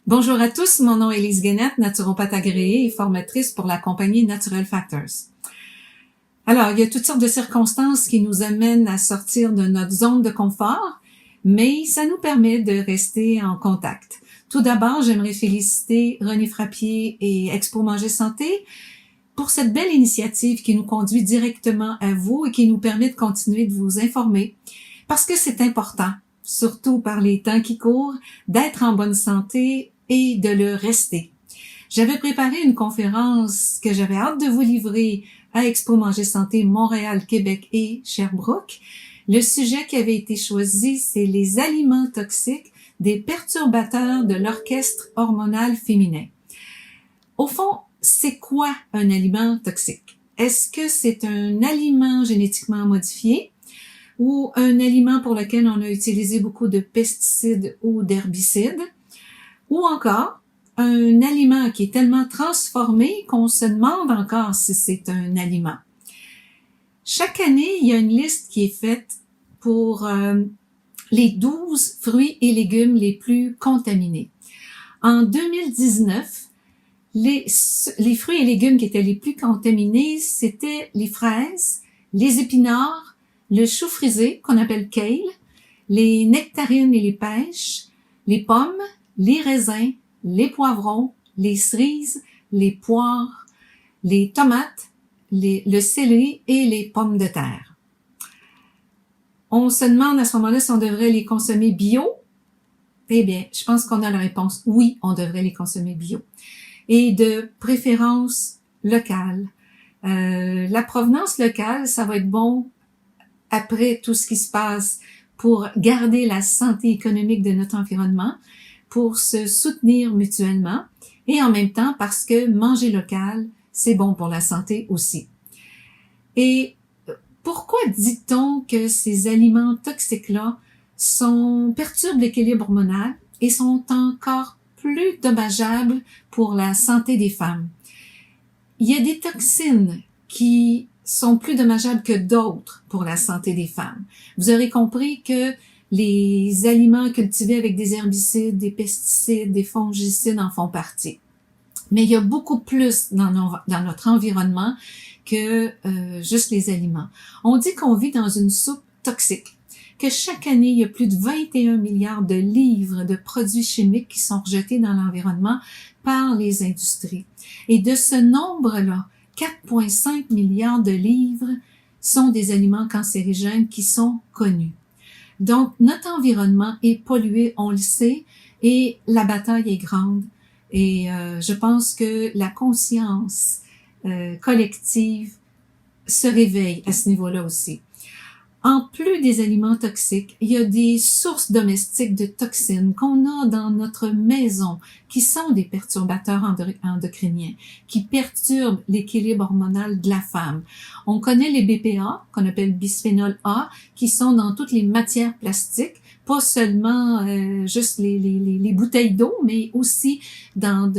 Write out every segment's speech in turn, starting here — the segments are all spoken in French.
Bonjour à tous, mon nom est Elise Guenette, naturopathe agréée et formatrice pour la compagnie Natural Factors. Alors, il y a toutes sortes de circonstances qui nous amènent à sortir de notre zone de confort, mais ça nous permet de rester en contact. Tout d'abord, j'aimerais féliciter René Frappier et Expo Manger Santé pour cette belle initiative qui nous conduit directement à vous et qui nous permet de continuer de vous informer, parce que c'est important, surtout par les temps qui courent, d'être en bonne santé et de le rester. J'avais préparé une conférence que j'avais hâte de vous livrer à Expo Manger Santé Montréal, Québec et Sherbrooke. Le sujet qui avait été choisi, c'est les aliments toxiques des perturbateurs de l'orchestre hormonal féminin. Au fond, c'est quoi un aliment toxique? Est-ce que c'est un aliment génétiquement modifié ou un aliment pour lequel on a utilisé beaucoup de pesticides ou d'herbicides? Ou encore, un aliment qui est tellement transformé qu'on se demande encore si c'est un aliment. Chaque année, il y a une liste qui est faite pour les 12 fruits et légumes les plus contaminés. En 2019, les fruits et légumes qui étaient les plus contaminés, c'était les fraises, les épinards, le chou frisé, qu'on appelle kale, les nectarines et les pêches, les pommes, les raisins, les poivrons, les cerises, les poires, les tomates, le céleri et les pommes de terre. On se demande à ce moment-là si on devrait les consommer bio. Eh bien, je pense qu'on a la réponse. Oui, on devrait les consommer bio. Et de préférence locale. La provenance locale, ça va être bon après tout ce qui se passe pour garder la santé économique de notre environnement, pour se soutenir mutuellement et en même temps parce que manger local, c'est bon pour la santé aussi. Et pourquoi dit-on que ces aliments toxiques-là perturbent l'équilibre hormonal et sont encore plus dommageables pour la santé des femmes? Il y a des toxines qui sont plus dommageables que d'autres pour la santé des femmes. Vous aurez compris que les aliments cultivés avec des herbicides, des pesticides, des fongicides en font partie. Mais il y a beaucoup plus dans notre environnement que juste les aliments. On dit qu'on vit dans une soupe toxique, que chaque année, il y a plus de 21 milliards de livres de produits chimiques qui sont rejetés dans l'environnement par les industries. Et de ce nombre-là, 4,5 milliards de livres sont des aliments cancérigènes qui sont connus. Donc, notre environnement est pollué, on le sait, et la bataille est grande. Et je pense que la conscience collective se réveille à ce niveau-là aussi. En plus des aliments toxiques, il y a des sources domestiques de toxines qu'on a dans notre maison qui sont des perturbateurs endocriniens, qui perturbent l'équilibre hormonal de la femme. On connaît les BPA, qu'on appelle bisphénol A, qui sont dans toutes les matières plastiques, pas seulement juste les bouteilles d'eau, mais aussi dans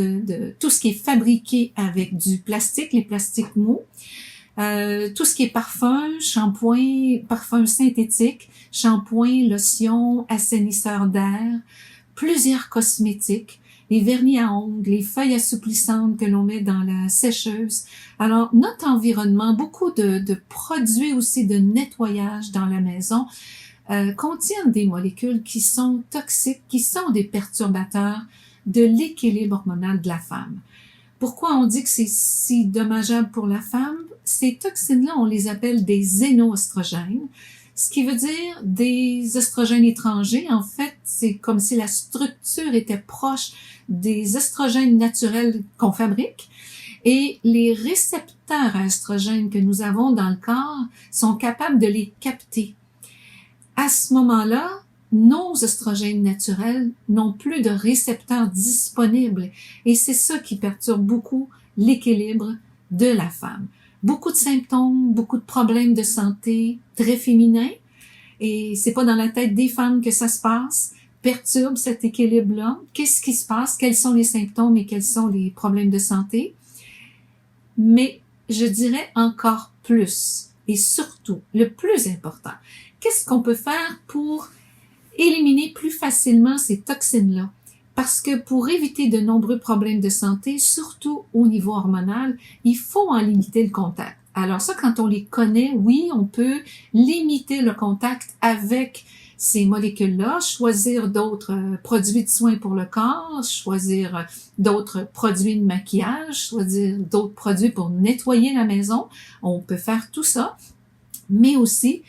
tout ce qui est fabriqué avec du plastique, les plastiques mous. Tout ce qui est parfum, shampoing, parfum synthétique, shampoing, lotion, assainisseur d'air, plusieurs cosmétiques, les vernis à ongles, les feuilles assouplissantes que l'on met dans la sécheuse. Alors, notre environnement, beaucoup de produits aussi de nettoyage dans la maison contiennent des molécules qui sont toxiques, qui sont des perturbateurs de l'équilibre hormonal de la femme. Pourquoi on dit que c'est si dommageable pour la femme? Ces toxines-là, on les appelle des xénoestrogènes, ce qui veut dire des estrogènes étrangers. En fait, c'est comme si la structure était proche des estrogènes naturels qu'on fabrique. Et les récepteurs à estrogènes que nous avons dans le corps sont capables de les capter. À ce moment-là, nos estrogènes naturels n'ont plus de récepteurs disponibles et c'est ça qui perturbe beaucoup l'équilibre de la femme. Beaucoup de symptômes, beaucoup de problèmes de santé très féminins et c'est pas dans la tête des femmes que ça se passe, perturbe cet équilibre-là. Qu'est-ce qui se passe? Quels sont les symptômes et quels sont les problèmes de santé? Mais je dirais encore plus et surtout, le plus important, qu'est-ce qu'on peut faire pour éliminer plus facilement ces toxines-là Parce que pour éviter de nombreux problèmes de santé, surtout au niveau hormonal, il faut en limiter le contact. Alors ça, quand on les connaît, oui, on peut limiter le contact avec ces molécules-là, choisir d'autres produits de soins pour le corps, choisir d'autres produits de maquillage, choisir d'autres produits pour nettoyer la maison. On peut faire tout ça, mais aussi,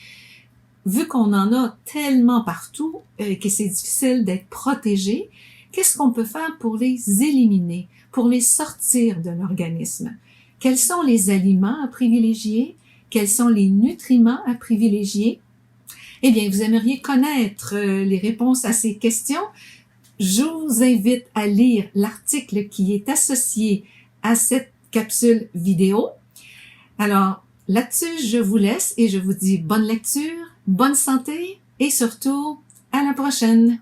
vu qu'on en a tellement partout que c'est difficile d'être protégé, qu'est-ce qu'on peut faire pour les éliminer, pour les sortir de l'organisme? Quels sont les aliments à privilégier? Quels sont les nutriments à privilégier? Eh bien, vous aimeriez connaître les réponses à ces questions? Je vous invite à lire l'article qui est associé à cette capsule vidéo. Alors, là-dessus, je vous laisse et je vous dis bonne lecture, bonne santé et surtout, à la prochaine!